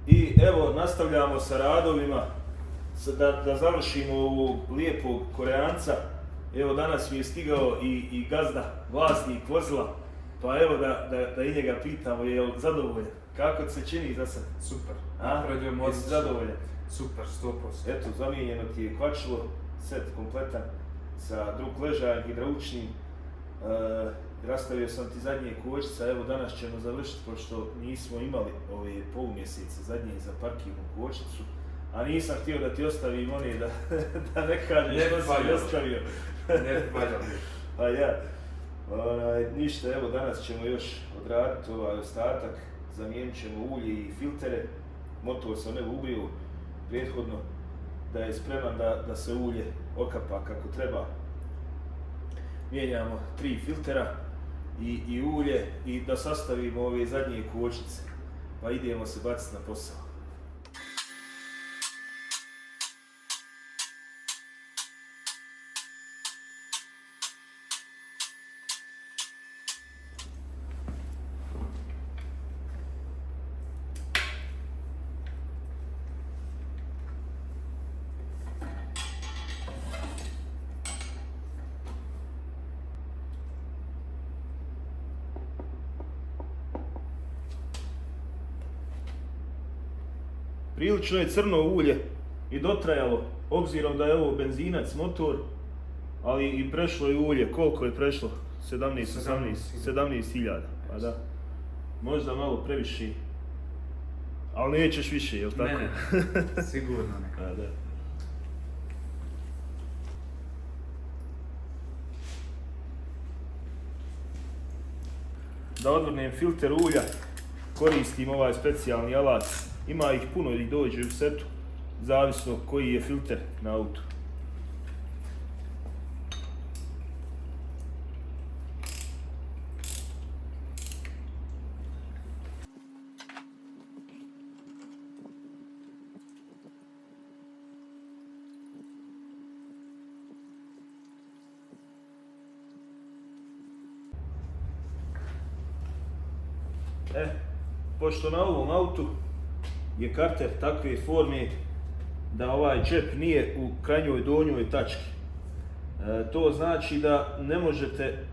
I evo, nastavljamo sa radovima, da završimo ovog lijepog Koreanca. Evo, danas mi je stigao i gazda, vlasnik vozila, pa evo da i njega pitamo, je li zadovoljan? Kako ti se čini za sad? Super, napredujem odlično. Jesi zadovoljan? Super, 100%. Eto, zamijenjeno ti je kvačilo, set kompletan sa drug ležajem hidrauličnim. Rastavio sam ti zadnje kočnice, evo danas ćemo završiti pošto nismo imali ove polumjesece zadnje za parkirnu kočnicu, a nisam htio da ti ostavim one da ne kažeš što si ostavio. Ne valja mi. Pa ja, ništa, evo danas ćemo još odraditi ovaj ostatak, zamijenit ćemo ulje i filtere, motor sam evo ubio prethodno da je spreman da se ulje okapa kako treba. Mijenjamo 3 filtera i ulje i da sastavimo ove zadnje kočnice, pa idemo se baciti na posao. Prilično je crno ulje i dotrajalo, obzirom da je ovo benzinac motor, ali i prešlo je ulje, koliko je prešlo? 17.000, pa da. Možda malo previše, ali nećeš više, jel tako? Ne, sigurno ne. Pa da. Da odvrnem filter ulja, koristim ovaj specijalni alat. Ima ih puno i dođe u setu, zavisno koji je filter na autu. Pošto na ovom autu je karter takve forme da ovaj džep nije u krajnjoj donjoj tački. To znači da ne možete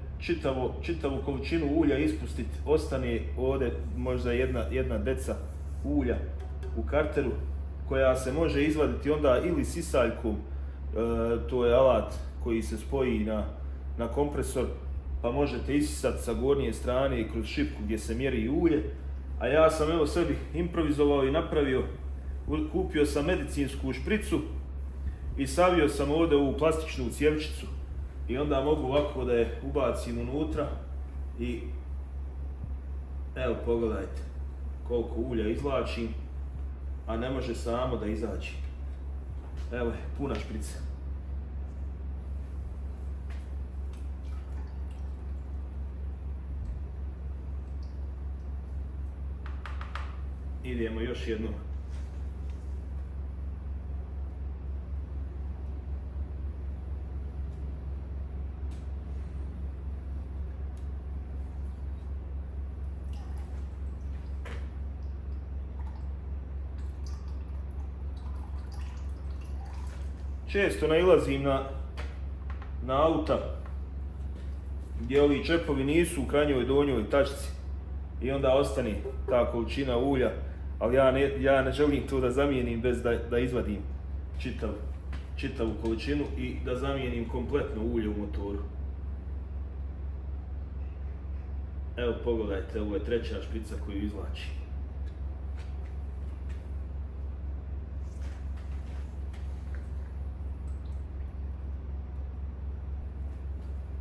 čitavu količinu ulja ispustiti, ostane ovdje možda jedna deca ulja u karteru koja se može izvaditi onda ili sisaljkom, to je alat koji se spoji na kompresor, pa možete isisati sa gornje strane kroz šipku gdje se mjeri ulje. A ja sam evo sebi improvizovao i napravio, kupio sam medicinsku špricu i savio sam ovdje u plastičnu cjevčicu i onda mogu ovako da je ubacim unutra i evo pogledajte koliko ulja izvlačim, a ne može samo da izađe. Evo je, puna šprica. Idemo još jednom. Često nailazim na auta gdje ovi čepovi nisu u krajnjoj donjoj tačci i onda ostane ta količina ulja, ali ja ne želim to da zamijenim bez da izvadim čitavu količinu i da zamijenim kompletno ulje u motoru. Evo pogledajte, ovo je treća šprica koju izvlači.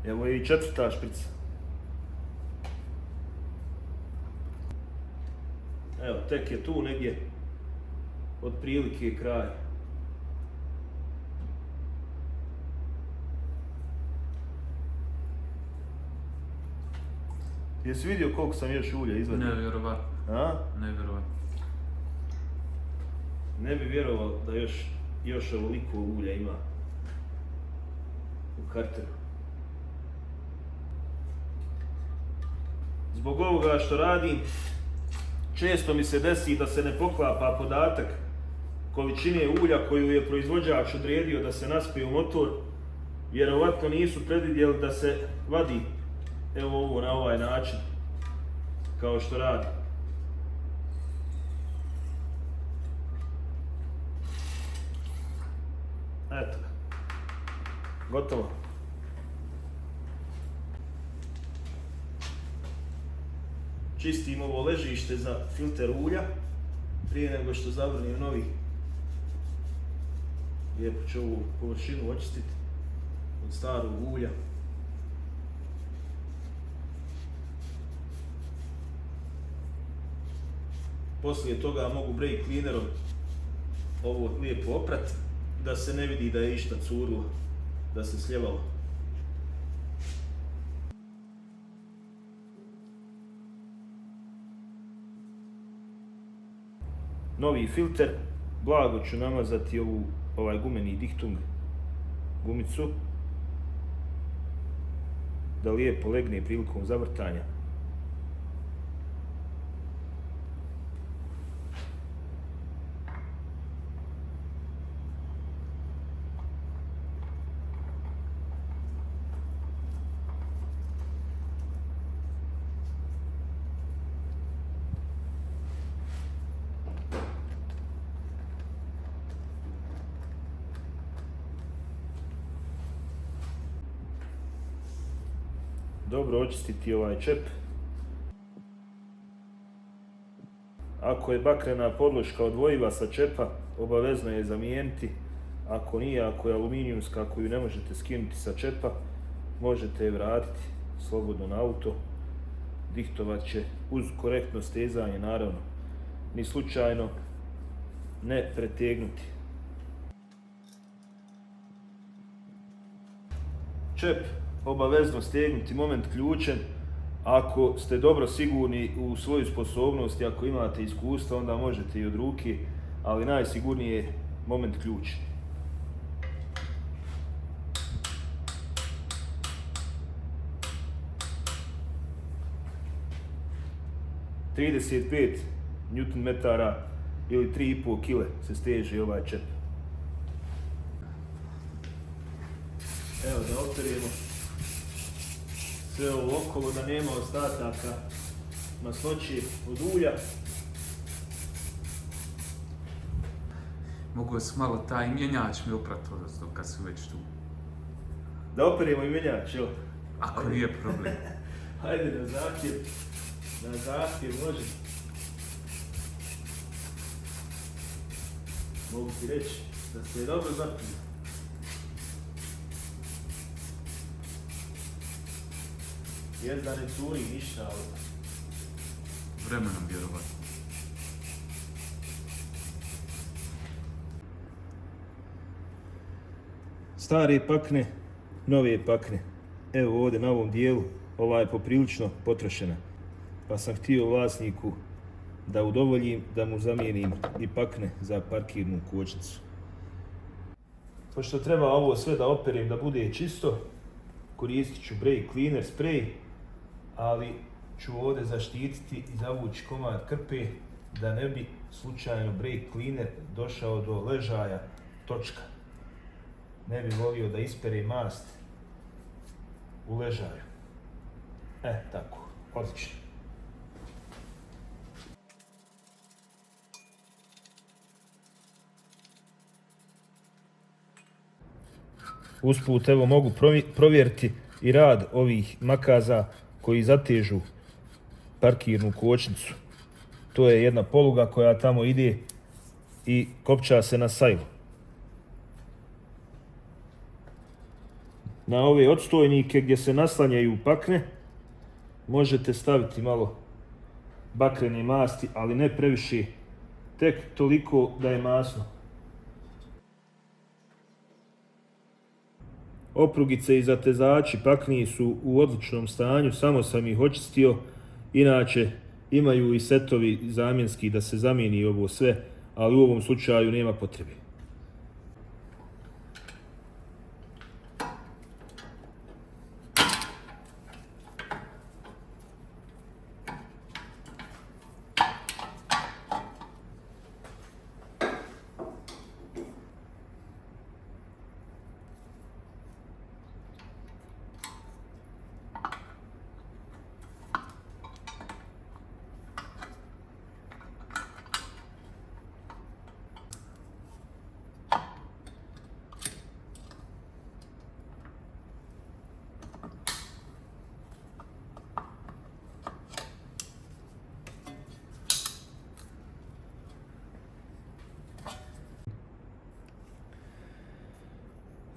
Evo je i četvrta šprica. Evo, tek je tu negdje otprilike kraj. Jesi vidio koliko sam još ulja izvadio? Nevjerovatno. A? Nevjerovatno. Ne bi vjerovao da još ovoliko ulja ima u karteru. Zbog ovoga što radim, često mi se desi da se ne poklapa podatak količine ulja koju je proizvođač odredio da se naspe u motor. Vjerovatno nisu predvidjeli da se vadi evo ovo na ovaj način, kao što radi. Eto ga. Gotovo. Čistim ovo ležište za filter ulja prije nego što zavrnim novi. Lijepo ću ovu površinu očistiti od starog ulja. Poslije toga mogu brake cleanerom ovo lijepo oprat da se ne vidi da je išta curilo, da se sljevalo. Novi filter, blago ću namazati ovaj gumeni dihtung gumicu da lijepo legne prilikom zavrtanja. Dobro očistiti ovaj čep. Ako je bakrena podloška odvojiva sa čepa, obavezno je zamijeniti. Ako nije, ako je aluminijumska, ako ju ne možete skinuti sa čepa, možete je vratiti slobodno na auto. Dihtovat će uz korektno stezanje, naravno. Ni slučajno ne pretegnuti. Čep obavezno stegnuti moment ključem. Ako ste dobro sigurni u svoju sposobnost i ako imate iskustva, onda možete i od ruke, ali najsigurnije je moment ključ. ...35 Nm ili 3,5 kg se steže ovaj čep. Evo da operemo sve ovo okolo, da nema ostataka masnoće od ulja. Mogu se malo taj mjenjač mi oprati odnosno kad su već tu. Da operemo i mjenjač, jel? Ako nije problem. Hajde na zahtjev. Na zahtjev može. Mogu ti reći da se je dobro zapnio. Jer da ne curi ništa, ali... Vremenom vjerovatno. Stare pakne, nove pakne. Evo ovdje na ovom dijelu, ova je poprilično potrošena. Pa sam htio vlasniku da udovoljim, da mu zamijenim i pakne za parkirnu kočnicu. Pošto treba ovo sve da operem da bude čisto, koristit ću brake cleaner spray, ali ću ovdje zaštititi i zavući komad krpe da ne bi slučajno brake cleaner došao do ležaja točka. Ne bi volio da ispere mast u ležaju. Tako, odlično. Usput evo mogu provjeriti i rad ovih makaza koji zatežu parkirnu kočnicu. To je jedna poluga koja tamo ide i kopča se na sajlu. Na ove odstojnike gdje se naslanjaju pakne možete staviti malo bakrene masti, ali ne previše, tek toliko da je masno. Oprugice i zatezači pakni su u odličnom stanju, samo sam ih očistio. Inače, imaju i setovi zamjenski da se zamijeni ovo sve, ali u ovom slučaju nema potrebe.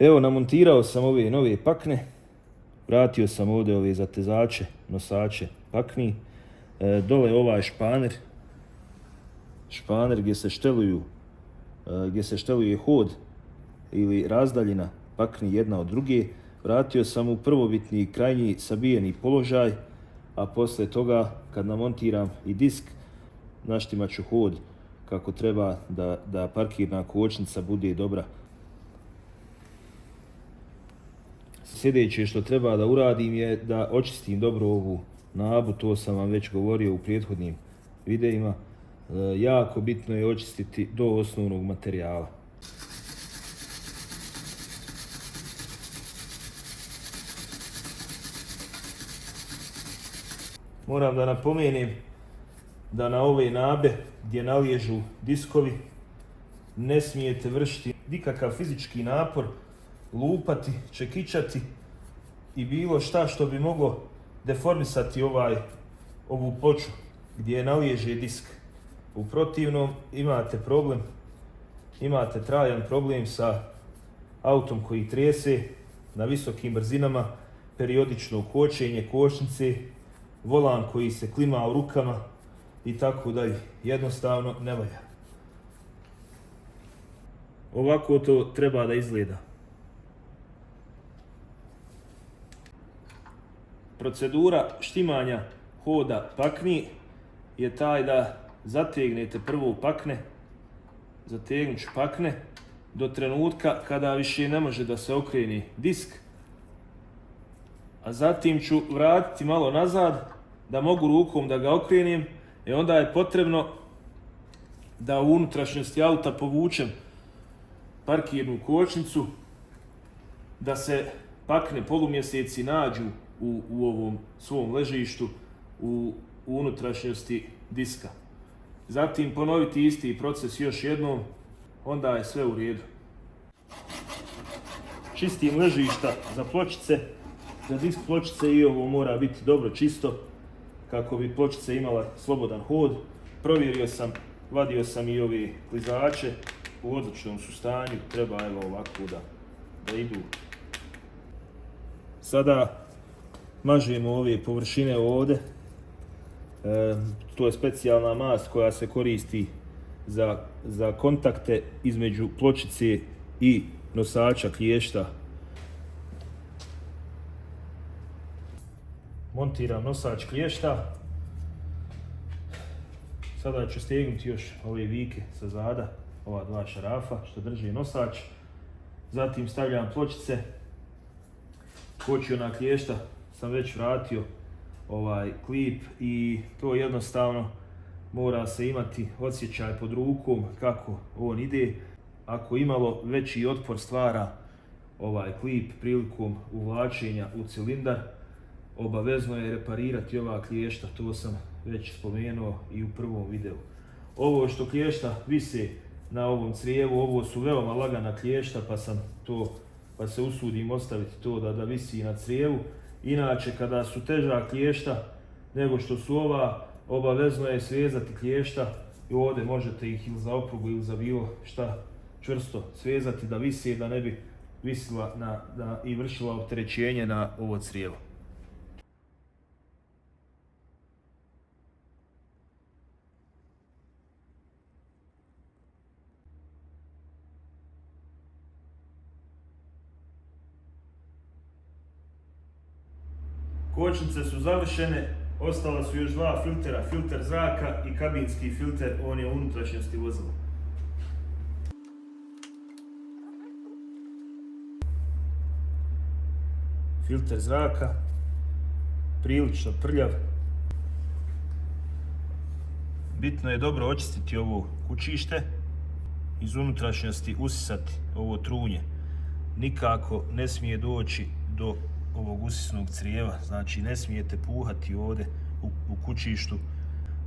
Evo, namontirao sam ove nove pakne, vratio sam ovdje ove zatezače, nosače pakni, dole ovaj španer gdje se šteluje hod ili razdaljina pakni jedna od druge. Vratio sam u prvobitni krajnji sabijeni položaj, a poslije toga kad namontiram i disk, naštimat ću hod kako treba da parkirna kočnica bude dobra. Sljedeće što treba da uradim je da očistim dobro ovu nabu, to sam vam već govorio u prethodnim videima. Jako bitno je očistiti do osnovnog materijala. Moram da napomenem da na ove nabe gdje naliježu diskovi ne smijete vršiti nikakav fizički napor, lupati, čekićati i bilo šta što bi moglo deformisati ovu ploču gdje naliježe disk. U protivnom imate trajan problem sa autom koji trese na visokim brzinama, periodično kočenje kočnice, volan koji se klima u rukama i tako dalje. Jednostavno ne valja. Ovako to treba da izgleda. Procedura štimanja hoda pakni je taj da zategnete prvo pakne, zategnut ću pakne do trenutka kada više ne može da se okreni disk, a zatim ću vratiti malo nazad da mogu rukom da ga okrenem i onda je potrebno da u unutrašnjosti auta povučem parkirnu kočnicu, da se pakne polumjeseci nađu u ovom svom ležištu u unutrašnjosti diska. Zatim ponoviti isti proces još jednom, onda je sve u redu. Čistim ležišta za pločice, za disk pločice i ovo mora biti dobro čisto kako bi pločica imala slobodan hod. Provjerio sam, vadio sam i ove klizače, u odličnom su stanju, treba evo ovako da idu. Sada mažemo ove površine ovdje. To je specijalna mast koja se koristi za kontakte između pločice i nosača kliješta. Montiram nosač kliješta. Sada ću stegnuti još ove vike sa zada, ova dva šarafa što drži nosač. Zatim stavljam pločice. Kočiona kliješta sam već vratio klip i to jednostavno mora se imati osjećaj pod rukom kako on ide. Ako imalo veći otpor stvara klip prilikom uvlačenja u cilindar, obavezno je reparirati ova kliješta, to sam već spomenuo i u prvom videu. Ovo što kliješta vise na ovom crijevu, ovo su veoma lagana kliješta pa se usudim ostaviti to da visi na crijevu. Inače, kada su teža kliješta nego što su ova, obavezno je svezati kliješta i ovdje možete ih ili za oprugu ili za bilo šta čvrsto svezati da visi, da ne bi visila i vršila opterećenje na ovo crijevo. Kočnice su završene, ostala su još dva filtera, filter zraka i kabinski filter, on je u unutrašnjosti vozila. Filter zraka, prilično prljav. Bitno je dobro očistiti ovo kućište, iz unutrašnjosti usisati ovo trunje. Nikako ne smije doći do ovog usisnog crijeva, znači ne smijete puhati ovdje u kućištu.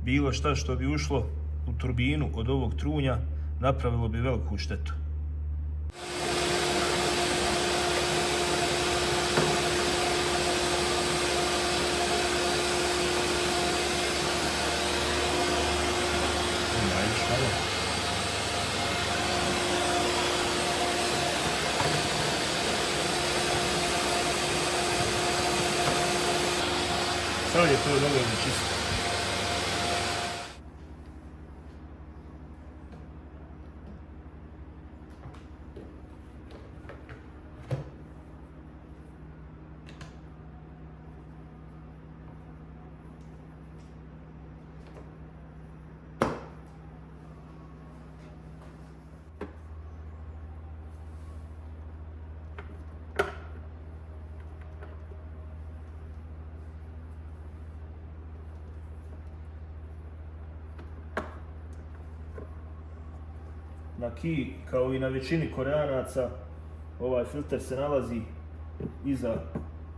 Bilo šta što bi ušlo u turbinu od ovog trunja napravilo bi veliku štetu. dalje, to je nevoljno čisto. Na kiji, kao i na većini Koreanaca, ovaj filter se nalazi iza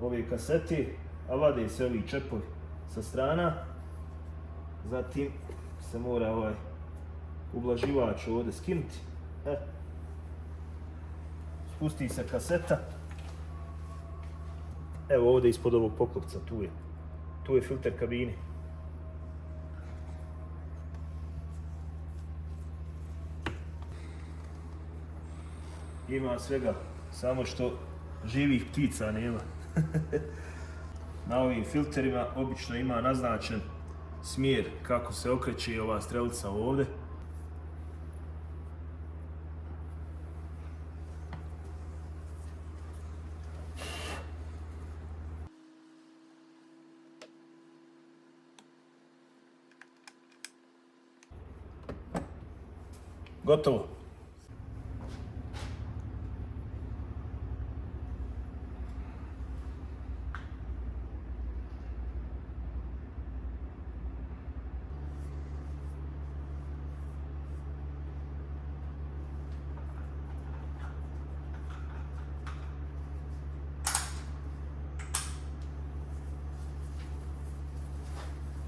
ove kasete, a vade se ovi čepovi sa strana. Zatim se mora ovaj ublaživač ovdje skinuti. Spusti se kaseta. Evo ovdje ispod ovog poklopca, tu je filter kabine. Ima svega, samo što živih ptica nema. Na ovim filterima obično ima naznačen smjer kako se okreće ova strelica ovdje. Gotovo.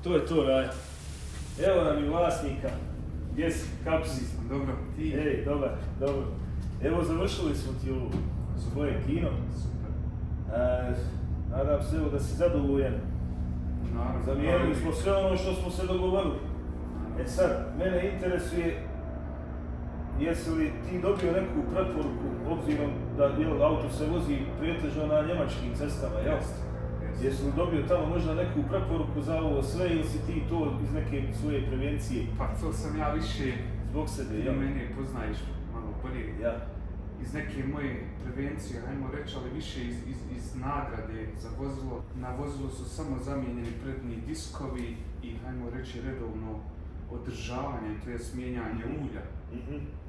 To je to, Raja. Evo nam i vlasnika. Gdje si? Kako si? Dobro, ti? Ej, dobar, dobro. Evo, završili smo ti ovo svoje kino. Super. Nadam se evo da si zadovoljan. Naravno. Zamijenili smo sve ono što smo se dogovorili. E sad, mene interesuje jesi li ti dobio neku preporuku, obzirom da auto se vozi pretežno na njemačkim cestama, jel? Jesi li dobio tamo možda neku preporuku za ovo sve ili si ti to iz neke svoje prevencije? Pa to sam ja više Zbog sebe, ti jel? mene poznaješ malo bolje. Ja. Iz neke moje prevencije, hajmo reći, ali više iz nagrade za vozilo. Na vozilu su samo zamijenjeni prednji diskovi i, hajmo reći, redovno održavanje, to je mijenjanje ulja.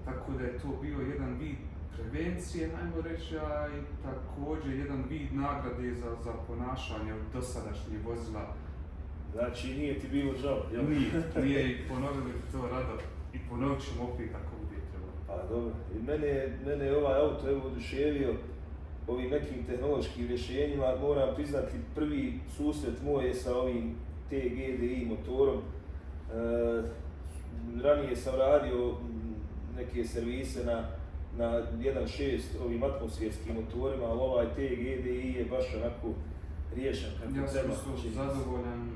Tako da je to bio jedan vid prevencije, hajmo reći, a i također jedan vid nagrade za ponašanje od dosadašnjih vozila. Znači nije ti bilo žao, jel? Nije i ponovili to rado i ponovit ćemo opet ako bude trebalo. Pa dobro, i mene je ovaj auto evo oduševio ovim nekim tehnološkim rješenjima, moram priznati prvi susret moj je sa ovim TGDI motorom. Ranije sam radio neke servise na 1.6 ovim atmosferskim motorima, ali ovaj TGDI je baš onako riješen kako treba. Ja sam zadovoljan,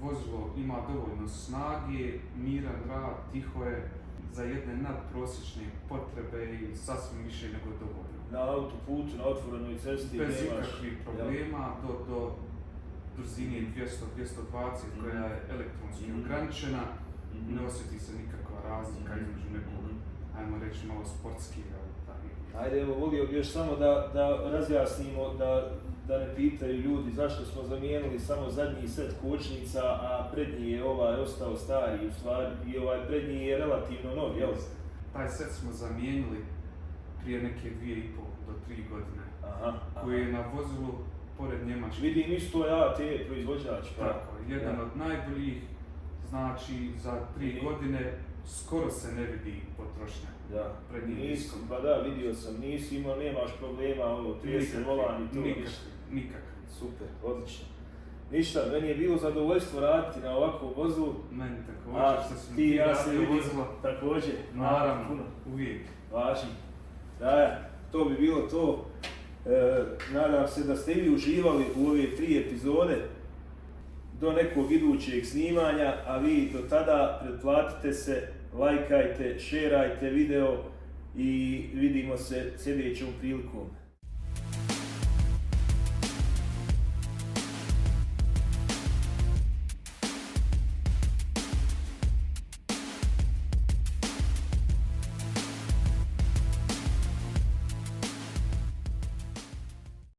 vozilo ima dovoljno snage, miran rad, tiho je, za jedne nadprosječne potrebe i sasvim više nego dovoljno. Na autoputu, na otvorenoj cesti bez nemaš ikakvih problema do brzine 200-220 koja je elektronski ograničena, ne osjeti se nikakva razlika između nekog, ajmo reći, malo sportskih auta. Ajde, evo, volio bi još samo da razjasnimo, da ne pitaju ljudi zašto smo zamijenili samo zadnji set kočnica, a prednji je ovaj ostao stari, u stvari, i ovaj prednji je relativno nov, jel? Taj set smo zamijenili prije neke 2,5 do 3 godine, koji je na vozilu pored Njemačke. Vidim isto ja, te proizvođač. Tako, jedan od najboljih, znači za 3 godine skoro se ne vidi potrošnja. Da, prednjim diskom. Pa da, vidio sam, nisi imao, nemaš problema, ovo, trese volan i to ništa. Nikakve. Super, odlično. Ništa, meni je bilo zadovoljstvo raditi na ovakvom vozilu. Meni također, što sam ti ja se radio vidim vozilo. također. Naravno, Puno. uvijek. Važi. Da, to bi bilo to. Nadam se da ste i vi uživali u ove 3 epizode do nekog idućeg snimanja, a vi do tada pretplatite se, lajkajte, šerajte video i vidimo se sljedećom prilikom.